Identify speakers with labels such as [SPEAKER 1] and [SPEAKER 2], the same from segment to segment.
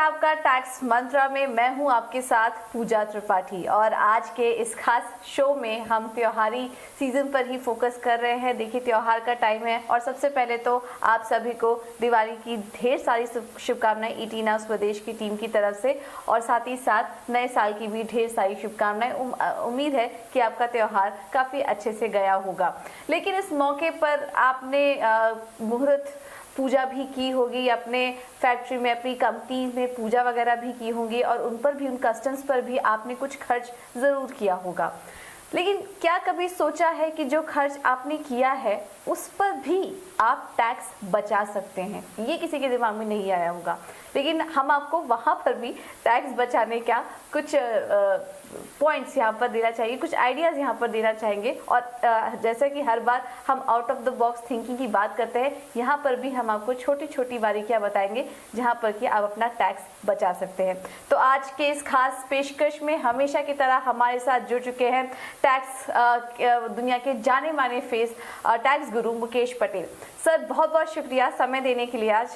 [SPEAKER 1] आपका टैक्स मंत्रा में मैं हूं आपके साथ पूजा त्रिपाठी। और आज के इस खास शो में हम त्योहारी सीजन पर ही फोकस कर रहे हैं। देखिए, त्योहार का टाइम है और सबसे पहले तो आप सभी को दिवाली की ढेर सारी शुभकामनाएं ईटी नाउ स्वदेश की टीम की तरफ से, और साथ ही साथ नए साल की भी ढेर सारी शुभकामनाएं। उम्मीद है कि आपका त्योहार काफ़ी अच्छे से गया होगा। लेकिन इस मौके पर आपने मुहूर्त पूजा भी की होगी, अपने फैक्ट्री में, अपनी कंपनी में पूजा वगैरह भी की होंगी, और उन पर भी, उन कस्टम्स पर भी आपने कुछ खर्च ज़रूर किया होगा। लेकिन क्या कभी सोचा है कि जो खर्च आपने किया है उस पर भी आप टैक्स बचा सकते हैं? ये किसी के दिमाग में नहीं आया होगा, लेकिन हम आपको वहाँ पर भी टैक्स बचाने का कुछ पॉइंट्स यहाँ पर देना चाहिए, कुछ आइडियाज़ यहाँ पर देना चाहेंगे। और जैसा कि हर बार हम out of the box thinking की बात करते हैं, यहाँ पर भी हम आपको छोटी छोटी बारीकियाँ बताएंगे जहाँ पर कि आप अपना टैक्स बचा सकते हैं। तो आज के इस खास पेशकश में हमेशा की तरह हमारे साथ जुड़ चुके हैं टैक्स दुनिया के जाने माने फेस टैक्स गुरु मुकेश पटेल। सर, बहुत बहुत शुक्रिया समय देने के लिए आज।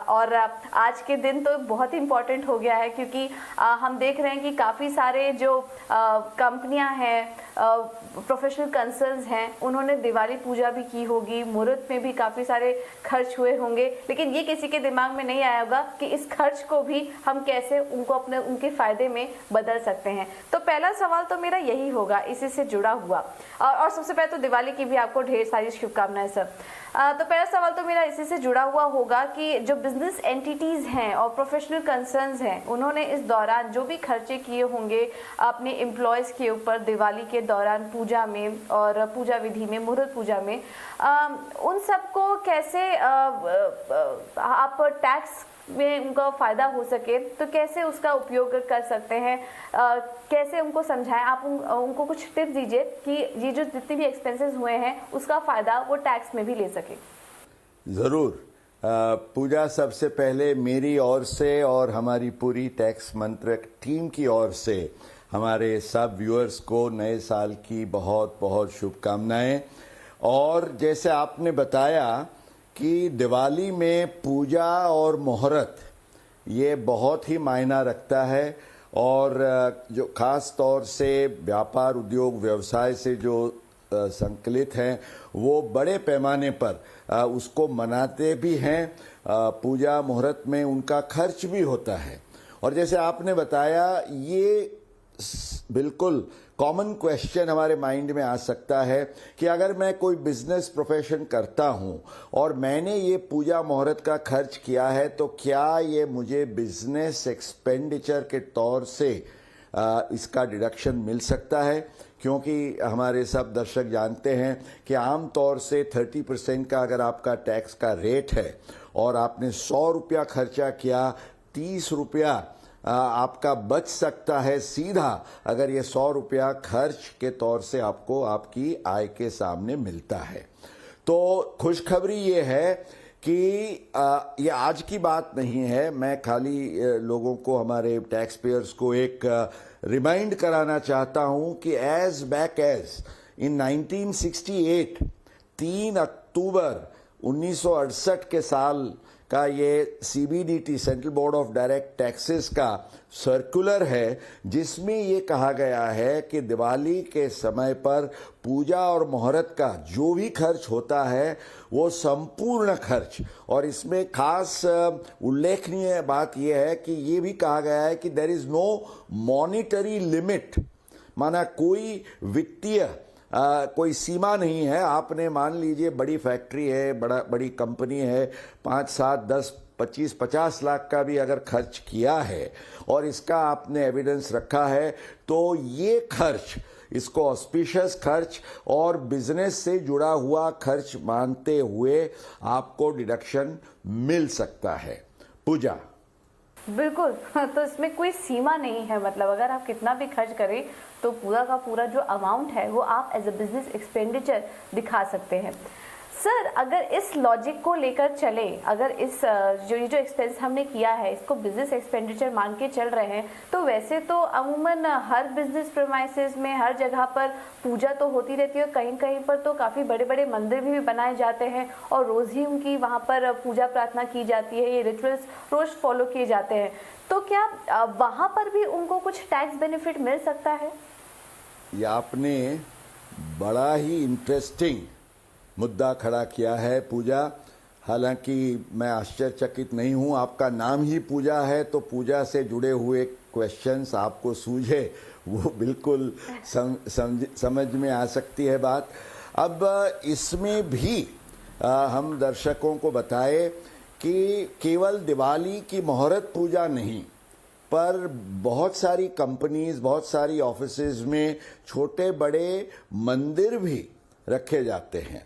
[SPEAKER 1] और आज के दिन तो बहुत ही इम्पोर्टेंट हो गया है, क्योंकि हम देख रहे हैं कि काफ़ी सारे जो कंपनियां हैं, प्रोफेशनल कंसर्न्स हैं, उन्होंने दिवाली पूजा भी की होगी, मुहूर्त में भी काफ़ी सारे खर्च हुए होंगे। लेकिन ये किसी के दिमाग में नहीं आया होगा कि इस खर्च को भी हम कैसे उनको उनके फ़ायदे में बदल सकते हैं। तो पहला सवाल तो मेरा यही होगा, इसी से जुड़ा हुआ। और सबसे पहले तो दिवाली की भी आपको ढेर सारी शुभकामनाएं सर। तो पहला सवाल तो मेरा इसी से जुड़ा हुआ होगा कि जो बिजनेस एंटिटीज़ हैं और प्रोफेशनल कंसर्न्स हैं, उन्होंने इस दौरान जो भी खर्चे किए होंगे अपने एम्प्लॉयज़ के ऊपर दिवाली के दौरान पूजा में और पूजा विधि में, मुहूर्त पूजा में, उन सबको कैसे आप टैक्स में उनका फ़ायदा हो सके तो कैसे उसका उपयोग कर सकते हैं, कैसे उनको समझाएं? आप उनको कुछ टिप्स दीजिए कि ये जो जितने भी एक्सपेंसेस हुए हैं उसका फ़ायदा वो टैक्स में भी ले सके।
[SPEAKER 2] ज़रूर। पूजा, सबसे पहले मेरी ओर से और हमारी पूरी टैक्स मंत्र टीम की ओर से हमारे सब व्यूअर्स को नए साल की बहुत बहुत शुभकामनाएं। और जैसे आपने बताया कि दिवाली में पूजा और मुहूर्त ये बहुत ही मायना रखता है, और जो ख़ास तौर से व्यापार उद्योग व्यवसाय से जो संकलित हैं वो बड़े पैमाने पर उसको मनाते भी हैं। पूजा मुहूर्त में उनका खर्च भी होता है। और जैसे आपने बताया, ये बिल्कुल कॉमन क्वेश्चन हमारे माइंड में आ सकता है कि अगर मैं कोई बिजनेस प्रोफेशन करता हूं और मैंने ये पूजा मुहूर्त का खर्च किया है, तो क्या ये मुझे बिजनेस एक्सपेंडिचर के तौर से इसका डिडक्शन मिल सकता है? क्योंकि हमारे सब दर्शक जानते हैं कि आम तौर से 30% का अगर आपका टैक्स का रेट है और आपने 100 रुपया खर्चा किया, 30 रुपया आपका बच सकता है सीधा, अगर ये 100 रुपया खर्च के तौर से आपको आपकी आय के सामने मिलता है। तो खुशखबरी ये है कि ये आज की बात नहीं है। मैं खाली लोगों को, हमारे टैक्स पेयर्स को एक रिमाइंड कराना चाहता हूं कि एज बैक एज इन 1968, 3 अक्टूबर 1968 के साल का ये CBDT, central board of direct taxes का सर्कुलर है, जिसमें ये कहा गया है कि दिवाली के समय पर पूजा और मुहूर्त का जो भी खर्च होता है वो संपूर्ण खर्च, और इसमें खास उल्लेखनीय बात यह है कि ये भी कहा गया है कि there is no monetary limit, माना कोई वित्तीय कोई सीमा नहीं है। आपने मान लीजिए बड़ी फैक्ट्री है, बड़ी कंपनी है, 5, 7, 10, 25, 50 लाख का भी अगर खर्च किया है और इसका आपने एविडेंस रखा है, तो ये खर्च, इसको ऑस्पिशियस खर्च और बिजनेस से जुड़ा हुआ खर्च मानते हुए आपको डिडक्शन मिल सकता है। पूजा,
[SPEAKER 1] बिल्कुल। तो इसमें कोई सीमा नहीं है, मतलब अगर आप कितना भी खर्च करें तो पूरा का पूरा जो अमाउंट है वो आप एज अ बिजनेस एक्सपेंडिचर दिखा सकते हैं। सर अगर इस लॉजिक को लेकर चले, अगर इस जो एक्सपेंस हमने किया है इसको बिजनेस एक्सपेंडिचर मान के चल रहे हैं, तो वैसे तो अमूमन हर बिजनेस प्रेमाइसेस में हर जगह पर पूजा तो होती रहती है, कहीं कहीं पर तो काफ़ी बड़े बड़े मंदिर भी बनाए जाते हैं और रोज़ ही उनकी वहाँ पर पूजा प्रार्थना की जाती है, ये रिचुअल्स रोज़ फॉलो किए जाते हैं। तो क्या वहाँ पर भी उनको कुछ टैक्स बेनिफिट मिल सकता है?
[SPEAKER 2] ये आपने बड़ा ही इंटरेस्टिंग मुद्दा खड़ा किया है पूजा। हालांकि मैं आश्चर्यचकित नहीं हूं, आपका नाम ही पूजा है तो पूजा से जुड़े हुए क्वेश्चंस आपको सूझे वो बिल्कुल समझ में आ सकती है बात। अब इसमें भी हम दर्शकों को बताएं कि केवल दिवाली की मुहूर्त पूजा नहीं, पर बहुत सारी कंपनीज, बहुत सारी ऑफिसेज में छोटे बड़े मंदिर भी रखे जाते हैं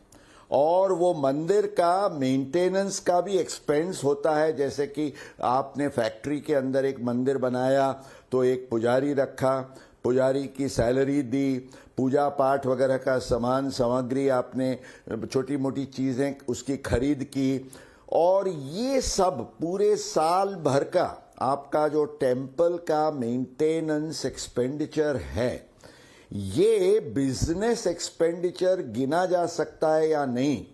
[SPEAKER 2] और वो मंदिर का मेंटेनेंस का भी एक्सपेंस होता है। जैसे कि आपने फैक्ट्री के अंदर एक मंदिर बनाया तो एक पुजारी रखा, पुजारी की सैलरी दी, पूजा पाठ वगैरह का सामान सामग्री आपने छोटी मोटी चीजें उसकी खरीद की, और ये सब पूरे साल भर का आपका जो टेम्पल का मेंटेनेंस एक्सपेंडिचर है, ये बिजनेस एक्सपेंडिचर गिना जा सकता है या नहीं,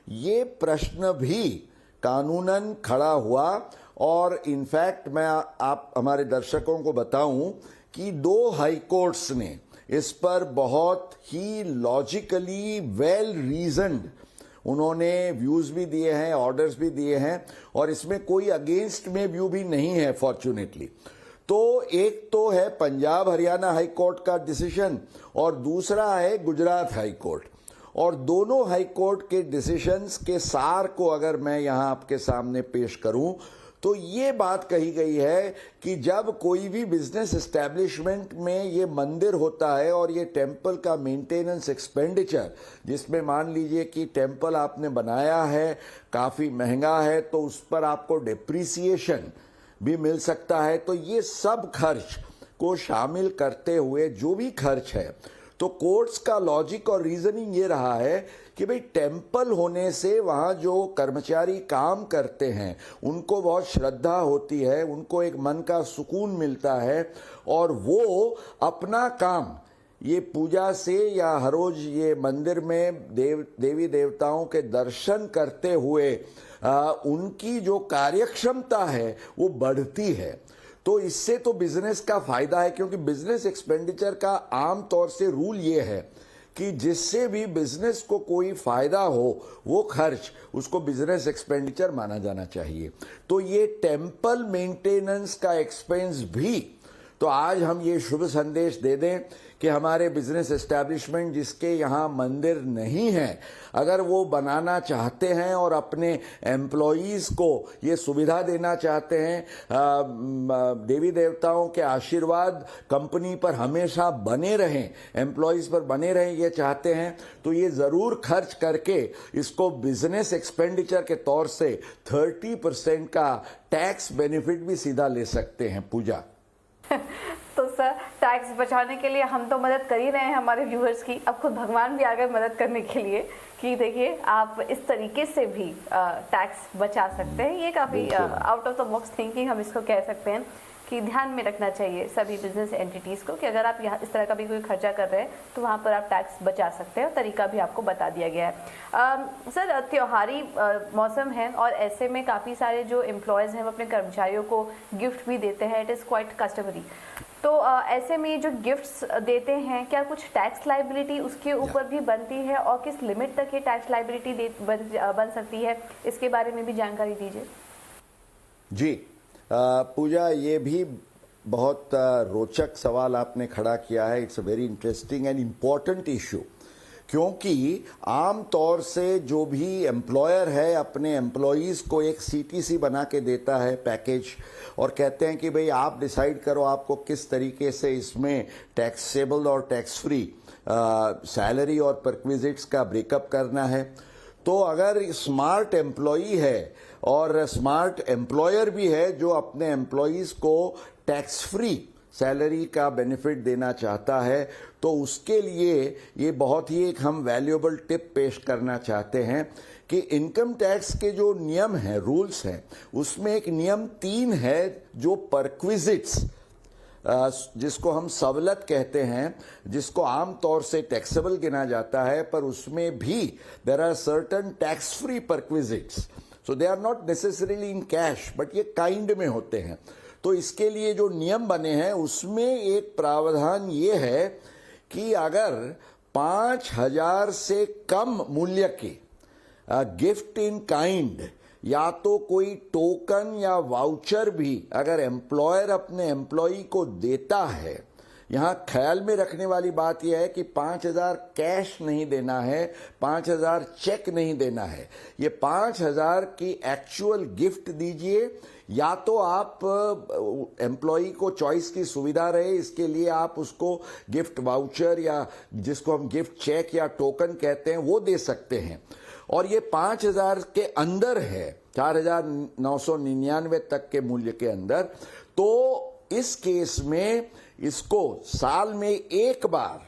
[SPEAKER 2] ये प्रश्न भी कानूनन खड़ा हुआ। और इनफैक्ट मैं आप हमारे दर्शकों को बताऊं कि 2 हाई कोर्ट्स ने इस पर बहुत ही लॉजिकली वेल रीजन्ड उन्होंने व्यूज भी दिए हैं, ऑर्डर्स भी दिए हैं, और इसमें कोई अगेंस्ट में व्यू भी नहीं है फॉर्चुनेटली। तो एक तो है पंजाब हरियाणा हाई कोर्ट का डिसीजन और दूसरा है गुजरात हाई कोर्ट, और दोनों हाई कोर्ट के डिसीजंस के सार को अगर मैं यहां आपके सामने पेश करूं तो ये बात कही गई है कि जब कोई भी बिजनेस एस्टेब्लिशमेंट में ये मंदिर होता है और ये टेम्पल का मेंटेनेंस एक्सपेंडिचर, जिसमें मान लीजिए कि टेम्पल आपने बनाया है, काफी महंगा है, तो उस पर आपको डिप्रिसिएशन भी मिल सकता है, तो ये सब खर्च को शामिल करते हुए जो भी खर्च है, तो कोर्ट्स का लॉजिक और रीजनिंग ये रहा है कि भाई टेम्पल होने से वहां जो कर्मचारी काम करते हैं उनको बहुत श्रद्धा होती है, उनको एक मन का सुकून मिलता है, और वो अपना काम ये पूजा से या हर रोज ये मंदिर में देवी देवताओं के दर्शन करते हुए उनकी जो कार्यक्षमता है वो बढ़ती है। तो इससे तो बिजनेस का फायदा है, क्योंकि बिजनेस एक्सपेंडिचर का आम तौर से रूल ये है कि जिससे भी बिजनेस को कोई फायदा हो वो खर्च उसको बिजनेस एक्सपेंडिचर माना जाना चाहिए। तो ये टेम्पल मेंटेनेंस का एक्सपेंस भी, तो आज हम ये शुभ संदेश दे दें कि हमारे बिजनेस एस्टैब्लिशमेंट जिसके यहाँ मंदिर नहीं है, अगर वो बनाना चाहते हैं और अपने एम्प्लॉयज को ये सुविधा देना चाहते हैं, देवी देवताओं के आशीर्वाद कंपनी पर हमेशा बने रहें, एम्प्लॉयज पर बने रहें, ये चाहते हैं, तो ये जरूर खर्च करके इसको बिजनेस एक्सपेंडिचर के तौर से 30% का टैक्स बेनिफिट भी सीधा ले सकते हैं। पूजा
[SPEAKER 1] तो सर टैक्स बचाने के लिए हम तो मदद कर ही रहे हैं हमारे व्यूअर्स की, अब खुद भगवान भी आ गए मदद करने के लिए कि देखिए आप इस तरीके से भी टैक्स बचा सकते हैं। ये काफ़ी out of the box thinking हम इसको कह सकते हैं कि ध्यान में रखना चाहिए सभी बिजनेस एंटिटीज़ को कि अगर आप यहाँ इस तरह का भी कोई खर्चा कर रहे हैं तो वहाँ पर आप टैक्स बचा सकते हैं, और तरीका भी आपको बता दिया गया है। सर त्योहारी मौसम है और ऐसे में काफ़ी सारे जो एम्प्लॉयज़ हैं वो अपने कर्मचारियों को गिफ्ट भी देते हैं, इट इज़ क्वाइट कस्टमरी। तो ऐसे में जो गिफ्ट्स देते हैं, क्या कुछ टैक्स लाइबिलिटी उसके ऊपर भी बनती है, और किस लिमिट तक ये टैक्स लाइबिलिटी बन सकती है, इसके बारे में भी जानकारी दीजिए।
[SPEAKER 2] जी पूजा, ये भी बहुत रोचक सवाल आपने खड़ा किया है। It's a very interesting and important issue, क्योंकि आम तौर से जो भी एम्प्लॉयर है अपने एम्प्लॉयज़ को एक सीटीसी बना के देता है पैकेज, और कहते हैं कि भाई आप डिसाइड करो आपको किस तरीके से इसमें टैक्सेबल और टैक्स फ्री सैलरी और परक्विजिट्स का ब्रेकअप करना है। तो अगर स्मार्ट एम्प्लॉई है और स्मार्ट एम्प्लॉयर भी है जो अपने एम्प्लॉयज़ को टैक्स फ्री सैलरी का बेनिफिट देना चाहता है तो उसके लिए ये बहुत ही एक हम वैल्यूएबल टिप पेश करना चाहते हैं कि इनकम टैक्स के जो नियम हैं, रूल्स हैं, उसमें एक नियम 3 है जो परक्विजिट्स, जिसको हम सवलत कहते हैं, जिसको आमतौर से टैक्सेबल गिना जाता है, पर उसमें भी there are certain tax free perquisites, so they are not necessarily in cash but ये काइंड में होते हैं। तो इसके लिए जो नियम बने हैं उसमें एक प्रावधान ये है कि अगर 5,000 से कम मूल्य की गिफ्ट इन काइंड या तो कोई टोकन या वाउचर भी अगर एम्प्लॉयर अपने एम्प्लॉई को देता है, यहां ख्याल में रखने वाली बात यह है कि 5,000 कैश नहीं देना है, 5,000 चेक नहीं देना है, ये 5,000 की एक्चुअल गिफ्ट दीजिए। या तो आप एम्प्लॉई को चॉइस की सुविधा रहे इसके लिए आप उसको गिफ्ट वाउचर या जिसको हम गिफ्ट चेक या टोकन कहते हैं वो दे सकते हैं, और ये 5,000 के अंदर है, 4,999 तक के मूल्य के अंदर। तो इस केस में इसको साल में एक बार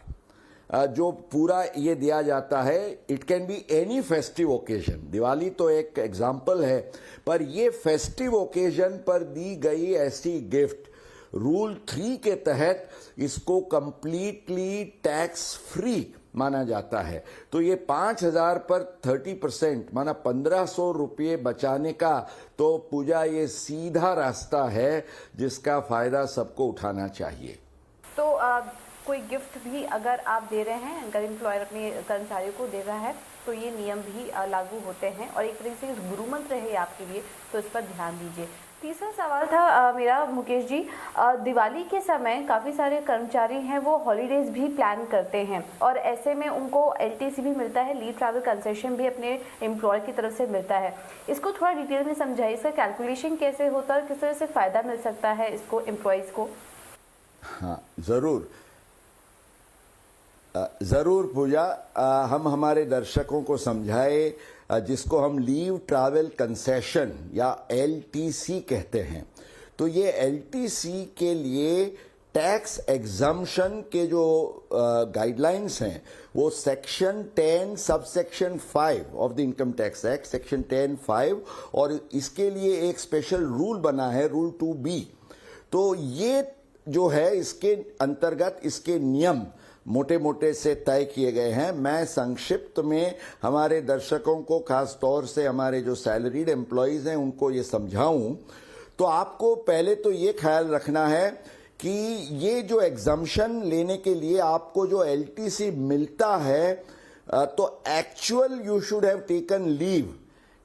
[SPEAKER 2] जो पूरा ये दिया जाता है, it can be any festive occasion, Diwali तो एक एग्जाम्पल है, पर ये फेस्टिव ओकेजन पर दी गई ऐसी गिफ्ट रूल 3 के तहत इसको कंप्लीटली टैक्स फ्री माना जाता है। तो ये 5,000 पर 30% माना 1,500 रुपये बचाने का तो पूजा ये सीधा रास्ता है जिसका फायदा सबको उठाना चाहिए।
[SPEAKER 1] तो कोई गिफ्ट भी अगर आप दे रहे हैं, अगर एम्प्लॉयर अपने कर्मचारियों को दे रहा है तो ये नियम भी लागू होते हैं और एक तरह से गुरु मंत्र है आपके लिए, तो इस पर ध्यान दीजिए। तीसरा सवाल था मेरा मुकेश जी, दिवाली के समय काफ़ी सारे कर्मचारी हैं वो हॉलीडेज भी प्लान करते हैं और ऐसे में उनको LTC भी मिलता है, लीव ट्रैवल कंसेशन भी अपने एम्प्लॉयर की तरफ से मिलता है। इसको थोड़ा डिटेल में समझाइए, इसका कैलकुलेशन कैसे होता है और किस तरह से फ़ायदा मिल सकता है इसको एम्प्लॉयज़ को।
[SPEAKER 2] हाँ जरूर पूजा, हम हमारे दर्शकों को समझाए जिसको हम लीव ट्रैवल कंसेशन या LTC कहते हैं। तो ये LTC के लिए टैक्स एग्जम्पशन के जो गाइडलाइंस हैं वो section 10 subsection 5 of the income tax act, section 10(5), और इसके लिए एक स्पेशल रूल बना है, रूल 2B। तो ये जो है इसके अंतर्गत इसके नियम मोटे मोटे से तय किए गए हैं। मैं संक्षिप्त में हमारे दर्शकों को, खास तौर से हमारे जो सैलरीड एम्प्लॉयज हैं उनको ये समझाऊं तो आपको पहले तो ये ख्याल रखना है कि ये जो एग्जम्पशन लेने के लिए आपको जो LTC मिलता है तो actual you should have taken leave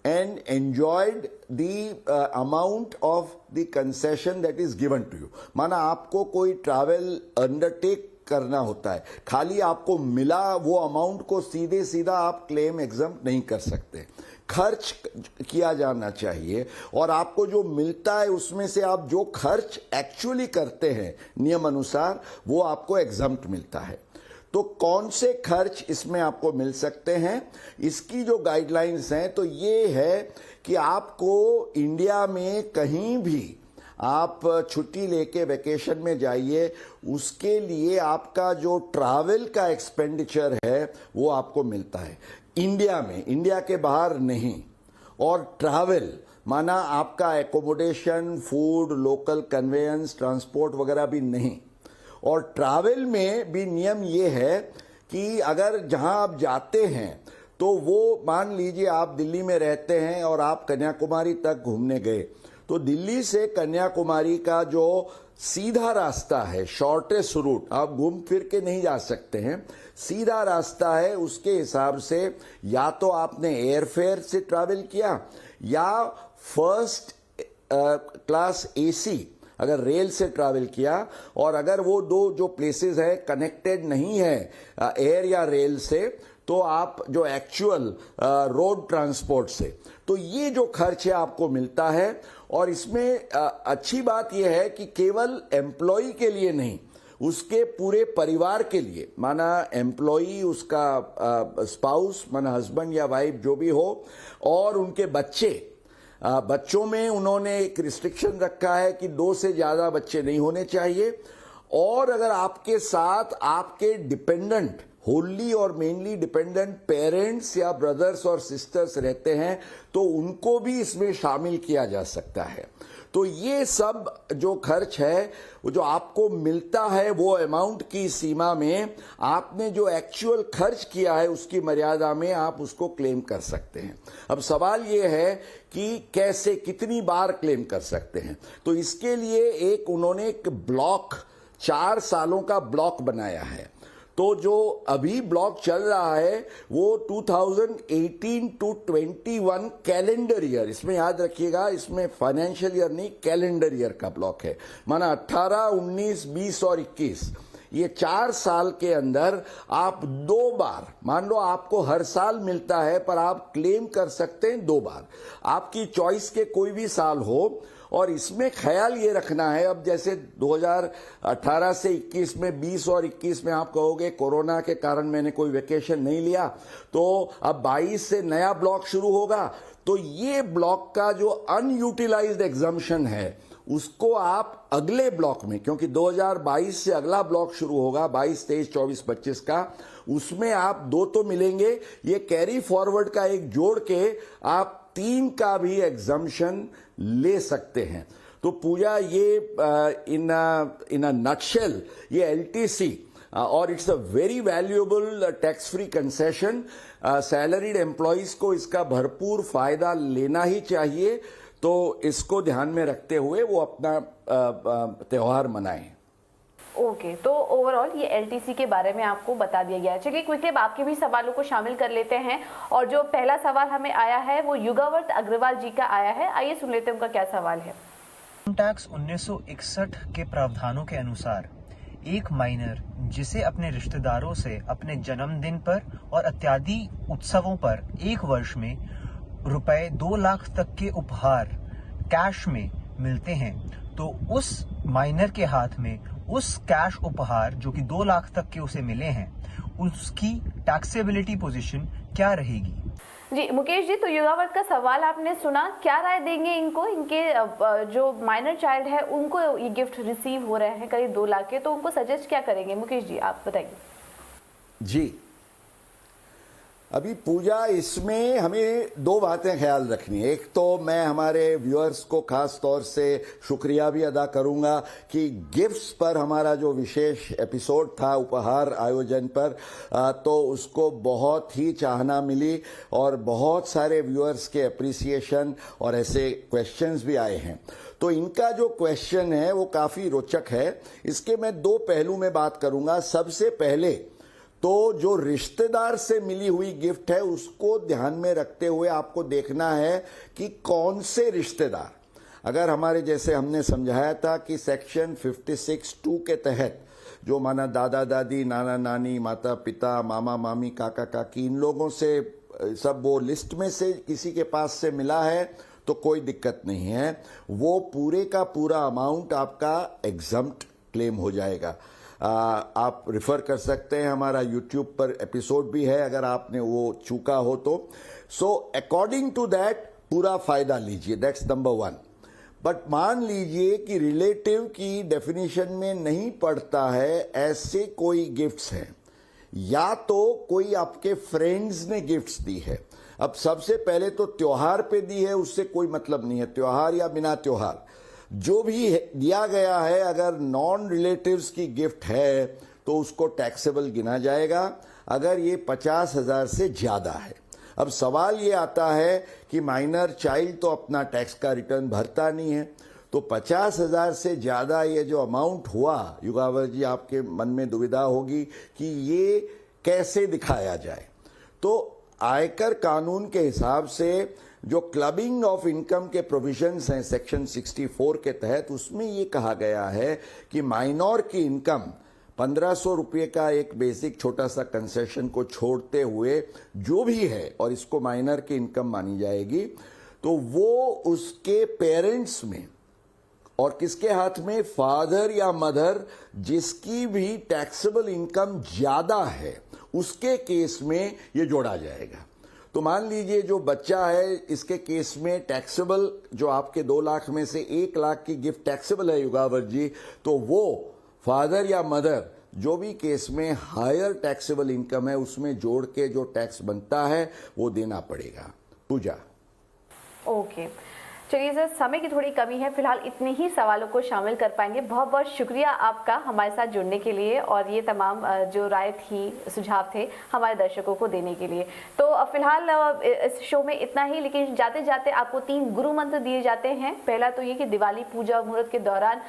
[SPEAKER 2] and enjoyed the amount of the concession that is given to you। माना आपको कोई ट्रैवल अंडरटेक करना होता है, खाली आपको मिला वो अमाउंट को सीधे सीधा आप क्लेम एग्जम्प्ट नहीं कर सकते, खर्च किया जाना चाहिए, और आपको जो मिलता है उसमें से आप जो खर्च एक्चुअली करते हैं नियम अनुसार वो आपको एग्जम्प्ट मिलता है। तो कौन से खर्च इसमें आपको मिल सकते हैं, इसकी जो गाइडलाइंस हैं तो ये है कि आपको इंडिया में कहीं भी आप छुट्टी लेके वेकेशन में जाइए, उसके लिए आपका जो ट्रैवल का एक्सपेंडिचर है वो आपको मिलता है इंडिया में, इंडिया के बाहर नहीं। और ट्रैवल माना आपका accommodation, food, local conveyance, transport वगैरह भी नहीं। और ट्रैवल में भी नियम ये है कि अगर जहां आप जाते हैं तो वो मान लीजिए आप दिल्ली में रहते हैं और आप कन्याकुमारी तक घूमने गए, तो दिल्ली से कन्याकुमारी का जो सीधा रास्ता है, शॉर्टेस्ट रूट, आप घूम फिर के नहीं जा सकते हैं, सीधा रास्ता है, उसके हिसाब से या तो आपने एयरफेयर से ट्रैवल किया या फर्स्ट क्लास AC अगर रेल से ट्रैवल किया, और अगर वो दो जो प्लेसेस है कनेक्टेड नहीं है एयर या रेल से, तो आप जो एक्चुअल रोड ट्रांसपोर्ट से, तो ये जो खर्च है आपको मिलता है। और इसमें अच्छी बात यह है कि केवल एम्प्लॉई के लिए नहीं, उसके पूरे परिवार के लिए, माना एम्प्लॉई, उसका स्पाउस माना हस्बैंड या वाइफ जो भी हो, और उनके बच्चे, बच्चों में उन्होंने एक रिस्ट्रिक्शन रखा है कि 2 से ज्यादा बच्चे नहीं होने चाहिए, और अगर आपके साथ आपके डिपेंडेंट होली और मेनली डिपेंडेंट पेरेंट्स या ब्रदर्स और सिस्टर्स रहते हैं तो उनको भी इसमें शामिल किया जा सकता है। तो ये सब जो खर्च है वो जो आपको मिलता है वो अमाउंट की सीमा में आपने जो एक्चुअल खर्च किया है उसकी मर्यादा में आप उसको क्लेम कर सकते हैं। अब सवाल ये है कि कैसे कितनी बार क्लेम कर सकते हैं। तो इसके लिए उन्होंने एक ब्लॉक 4 सालों का ब्लॉक बनाया है। तो जो अभी ब्लॉक चल रहा है वो 2018 टू 21 कैलेंडर ईयर, इसमें याद रखिएगा इसमें फाइनेंशियल ईयर नहीं कैलेंडर ईयर का ब्लॉक है, माना 18, 19, 20 और 21, ये 4 साल के अंदर आप 2 बार, मान लो आपको हर साल मिलता है पर आप क्लेम कर सकते हैं 2 बार, आपकी चॉइस के कोई भी साल हो। और इसमें ख्याल ये रखना है, अब जैसे 2018 से 21 में 20 और 21 में आप कहोगे कोरोना के कारण मैंने कोई वेकेशन नहीं लिया, तो अब 22 से नया ब्लॉक शुरू होगा। तो ये ब्लॉक का जो अनयूटिलाइज्ड एग्जम्पशन है उसको आप अगले ब्लॉक में, क्योंकि 2022 से अगला ब्लॉक शुरू होगा 22, 23, 24, 25 का, उसमें आप 2 तो मिलेंगे, ये कैरी फॉरवर्ड का एक जोड़ के आप 3 का भी एग्जम्पशन ले सकते हैं। तो पूजा ये इन अ नटशेल ये एलटीसी और it's a very valuable tax free concession. Salaried employees को इसका भरपूर फायदा लेना ही चाहिए। तो इसको ध्यान में रखते हुए वो अपना त्योहार मनाएं।
[SPEAKER 1] ओके, तो ओवरऑल ये एलटीसी के बारे में आपको बता दिया गया है। चलिए क्विकली अब आपके भी सवालों को शामिल कर लेते हैं। और जो पहला सवाल हमें आया है वो युगावर्त अग्रवाल जी का आया है, आइए सुन लेते हैं उनका क्या सवाल है।
[SPEAKER 3] टैक्स 1961 के प्रावधानों के अनुसार एक माइनर जिसे अपने रिश्तेदारों से अपने जन्मदिन पर और इत्यादि उत्सवों पर 1 वर्ष में रुपए 2 लाख तक के उपहार कैश में मिलते हैं, तो उस माइनर के हाथ में उस कैश उपहार जो कि 2 लाख तक के उसे मिले हैं उसकी टैक्सेबिलिटी पोजीशन क्या रहेगी?
[SPEAKER 1] जी मुकेश जी, तो युगावर्त का सवाल आपने सुना, क्या राय देंगे इनको, इनके जो माइनर चाइल्ड है उनको ये गिफ्ट रिसीव हो रहे हैं करीब 2 लाख के, तो उनको सजेस्ट क्या करेंगे? मुकेश जी आप बताइए।
[SPEAKER 2] जी अभी पूजा इसमें हमें 2 बातें ख्याल रखनी है। एक तो मैं हमारे व्यूअर्स को खास तौर से शुक्रिया भी अदा करूंगा कि गिफ्ट्स पर हमारा जो विशेष एपिसोड था उपहार आयोजन पर, तो उसको बहुत ही चाहना मिली और बहुत सारे व्यूअर्स के अप्रिसिएशन और ऐसे क्वेश्चंस भी आए हैं। तो इनका जो क्वेश्चन है वो काफी रोचक है। इसके मैं 2 पहलू में बात करूंगा। सबसे पहले तो जो रिश्तेदार से मिली हुई गिफ्ट है उसको ध्यान में रखते हुए आपको देखना है कि कौन से रिश्तेदार, अगर हमारे जैसे हमने समझाया था कि सेक्शन 56(2) के तहत जो माना दादा दादी, नाना नानी, माता पिता, मामा मामी, काका काकी, इन लोगों से सब वो लिस्ट में से किसी के पास से मिला है तो कोई दिक्कत नहीं है, वो पूरे का पूरा अमाउंट आपका एग्जम्प्ट क्लेम हो जाएगा। आप रिफर कर सकते हैं, हमारा YouTube पर एपिसोड भी है अगर आपने वो चूका हो तो। सो अकॉर्डिंग टू दैट पूरा फायदा लीजिए, दैट्स नंबर 1। बट मान लीजिए कि रिलेटिव की डेफिनेशन में नहीं पड़ता है, ऐसे कोई गिफ्ट्स हैं या तो कोई आपके फ्रेंड्स ने गिफ्ट्स दी है। अब सबसे पहले तो त्योहार पे दी है उससे कोई मतलब नहीं है, त्योहार या बिना त्योहार जो भी दिया गया है अगर नॉन रिलेटिव्स की गिफ्ट है तो उसको टैक्सेबल गिना जाएगा अगर ये 50,000 से ज्यादा है। अब सवाल ये आता है कि माइनर चाइल्ड तो अपना टैक्स का रिटर्न भरता नहीं है, तो 50,000 से ज्यादा ये जो अमाउंट हुआ, युगावर जी आपके मन में दुविधा होगी कि ये कैसे दिखाया जाए। तो आयकर कानून के हिसाब से जो क्लबिंग ऑफ इनकम के प्रोविजंस हैं सेक्शन 64 के तहत, उसमें ये कहा गया है कि माइनर की इनकम 1500 रुपये का एक बेसिक छोटा सा कंसेशन को छोड़ते हुए जो भी है और इसको माइनर की इनकम मानी जाएगी, तो वो उसके पेरेंट्स में और किसके हाथ में, फादर या मदर जिसकी भी टैक्सेबल इनकम ज्यादा है उसके केस में ये जोड़ा जाएगा। तो मान लीजिए जो बच्चा है इसके केस में टैक्सेबल जो आपके 2 लाख में से 1 लाख की गिफ्ट टैक्सेबल है युगावर जी, तो वो फादर या मदर जो भी केस में हायर टैक्सेबल इनकम है उसमें जोड़ के जो टैक्स बनता है वो देना पड़ेगा। पूजा।
[SPEAKER 1] ओके, चलिए सर, समय की थोड़ी कमी है, फिलहाल इतने ही सवालों को शामिल कर पाएंगे। बहुत बहुत शुक्रिया आपका हमारे साथ जुड़ने के लिए और ये तमाम जो राय थी, सुझाव थे हमारे दर्शकों को देने के लिए। तो फिलहाल इस शो में इतना ही, लेकिन जाते जाते आपको 3 गुरु मंत्र दिए जाते हैं। पहला तो ये कि दिवाली पूजा मुहूर्त के दौरान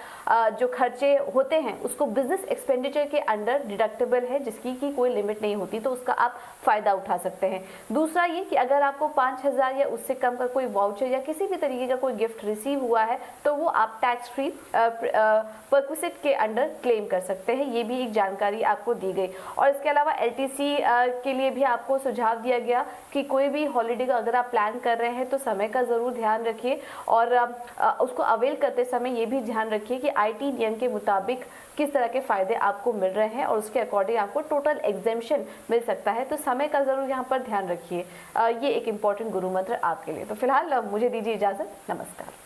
[SPEAKER 1] जो खर्चे होते हैं उसको बिजनेस एक्सपेंडिचर के अंडर डिडक्टेबल है, जिसकी की कोई लिमिट नहीं होती, तो उसका आप फायदा उठा सकते हैं। दूसरा ये कि अगर आपको 5,000 या उससे कम का कोई वाउचर या किसी भी तरीके का कोई गिफ्ट रिसीव हुआ है तो वो आप टैक्स फ्री परक्विजिट के अंडर क्लेम कर सकते हैं। ये भी एक जानकारी आपको दी गई। और इसके अलावा एलटीसी के लिए भी आपको सुझाव दिया गया कि कोई भी हॉलिडे का अगर आप प्लान कर रहे हैं तो समय का ज़रूर ध्यान रखिए और उसको अवेल करते समय ये भी ध्यान रखिए कि आईटी नियम के मुताबिक किस तरह के फायदे आपको मिल रहे हैं और उसके अकॉर्डिंग आपको टोटल एग्जेम्पशन मिल सकता है। तो समय का ज़रूर यहाँ पर ध्यान रखिए। ये एक इम्पॉर्टेंट गुरु मंत्र आपके लिए। तो फिलहाल मुझे दीजिए इजाज़त। नमस्कार।